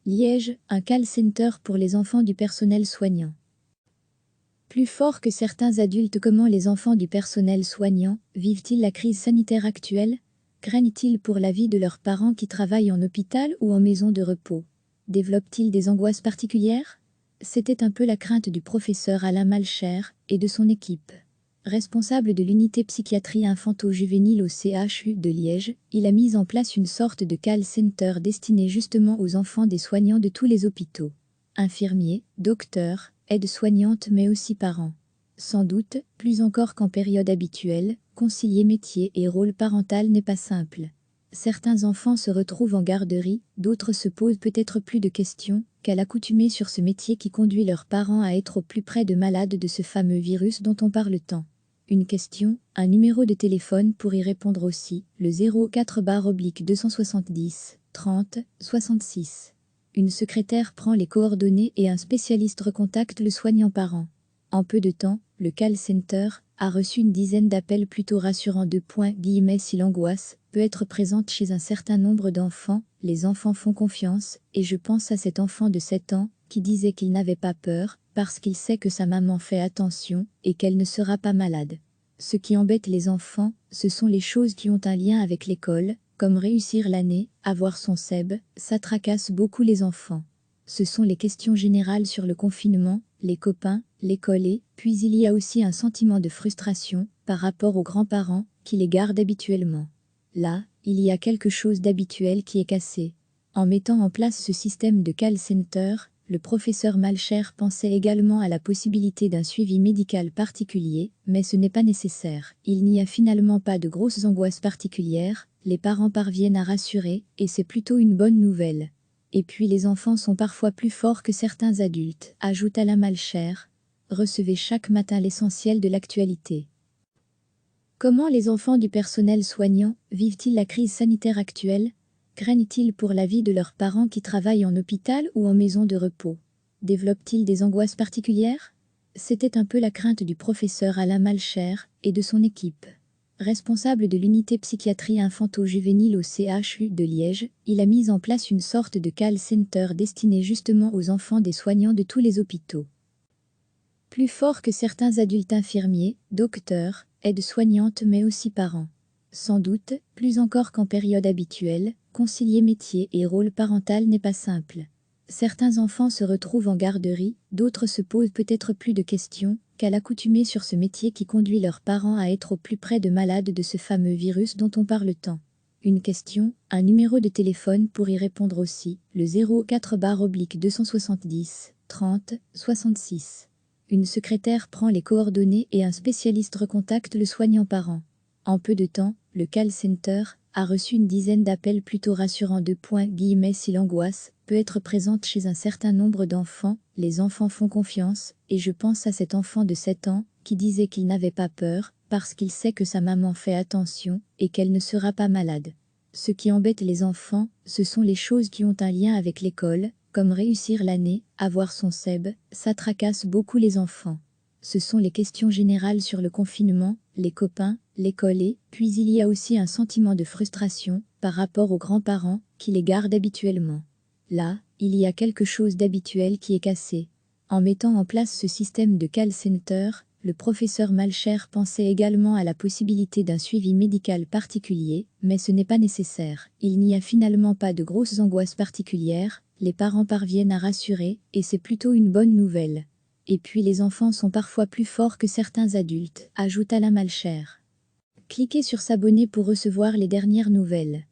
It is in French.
Liège, un call center pour les enfants du personnel soignant. Plus fort que certains adultes, comment les enfants du personnel soignant vivent-ils la crise sanitaire actuelle? Craignent-ils pour la vie de leurs parents qui travaillent en hôpital ou en maison de repos? Développent-ils des angoisses particulières? C'était un peu la crainte du professeur Alain Malcher et de son équipe. Responsable de l'unité psychiatrie infanto-juvénile au CHU de Liège, il a mis en place une sorte de call center destiné justement aux enfants des soignants de tous les hôpitaux. Infirmiers, docteurs, aides-soignantes mais aussi parents. Sans doute, plus encore qu'en période habituelle, concilier métier et rôle parental n'est pas simple. Certains enfants se retrouvent en garderie, d'autres se posent peut-être plus de questions qu'à l'accoutumée sur ce métier qui conduit leurs parents à être au plus près de malades de ce fameux virus dont on parle tant. Une question, un numéro de téléphone pour y répondre aussi, le 04/270 30 66. Une secrétaire prend les coordonnées et un spécialiste recontacte le soignant parent. En peu de temps, le call center a reçu une dizaine d'appels plutôt rassurants. Si l'angoisse peut être présente chez un certain nombre d'enfants, les enfants font confiance, et je pense à cet enfant de 7 ans qui disait qu'il n'avait pas peur, parce qu'il sait que sa maman fait attention et qu'elle ne sera pas malade. Ce qui embête les enfants, ce sont les choses qui ont un lien avec l'école, comme réussir l'année, avoir son CEB, ça tracasse beaucoup les enfants. Ce sont les questions générales sur le confinement, les copains, l'école et, puis il y a aussi un sentiment de frustration par rapport aux grands-parents qui les gardent habituellement. Là, il y a quelque chose d'habituel qui est cassé. En mettant en place ce système de call center, le professeur Malcher pensait également à la possibilité d'un suivi médical particulier, mais ce n'est pas nécessaire. Il n'y a finalement pas de grosses angoisses particulières, les parents parviennent à rassurer, et c'est plutôt une bonne nouvelle. Et puis les enfants sont parfois plus forts que certains adultes, ajoute Alain Malcher. Recevez chaque matin l'essentiel de l'actualité. Comment les enfants du personnel soignant vivent-ils la crise sanitaire actuelle? Craignent-ils pour la vie de leurs parents qui travaillent en hôpital ou en maison de repos? Développent-ils des angoisses particulières? C'était un peu la crainte du professeur Alain Malcher et de son équipe. Responsable de l'unité psychiatrie infanto-juvénile au CHU de Liège, il a mis en place une sorte de call center destiné justement aux enfants des soignants de tous les hôpitaux. Plus fort que certains adultes, infirmiers, docteurs, aides-soignantes mais aussi parents. Sans doute, plus encore qu'en période habituelle, concilier métier et rôle parental n'est pas simple. Certains enfants se retrouvent en garderie, d'autres se posent peut-être plus de questions qu'à l'accoutumée sur ce métier qui conduit leurs parents à être au plus près de malades de ce fameux virus dont on parle tant. Une question, un numéro de téléphone pour y répondre aussi, le 04/270 30 66. Une secrétaire prend les coordonnées et un spécialiste recontacte le soignant parent. En peu de temps, le call center a reçu une dizaine d'appels plutôt rassurants. Si l'angoisse peut être présente chez un certain nombre d'enfants, les enfants font confiance, et je pense à cet enfant de 7 ans qui disait qu'il n'avait pas peur, parce qu'il sait que sa maman fait attention et qu'elle ne sera pas malade. Ce qui embête les enfants, ce sont les choses qui ont un lien avec l'école, comme réussir l'année, avoir son CEB, ça tracasse beaucoup les enfants. Ce sont les questions générales sur le confinement, les copains, l'école et, puis il y a aussi un sentiment de frustration par rapport aux grands-parents qui les gardent habituellement. Là, il y a quelque chose d'habituel qui est cassé. En mettant en place ce système de call center, le professeur Malcher pensait également à la possibilité d'un suivi médical particulier, mais ce n'est pas nécessaire. Il n'y a finalement pas de grosses angoisses particulières, les parents parviennent à rassurer, et c'est plutôt une bonne nouvelle. Et puis les enfants sont parfois plus forts que certains adultes, ajoute Alain Malcher. Cliquez sur s'abonner pour recevoir les dernières nouvelles.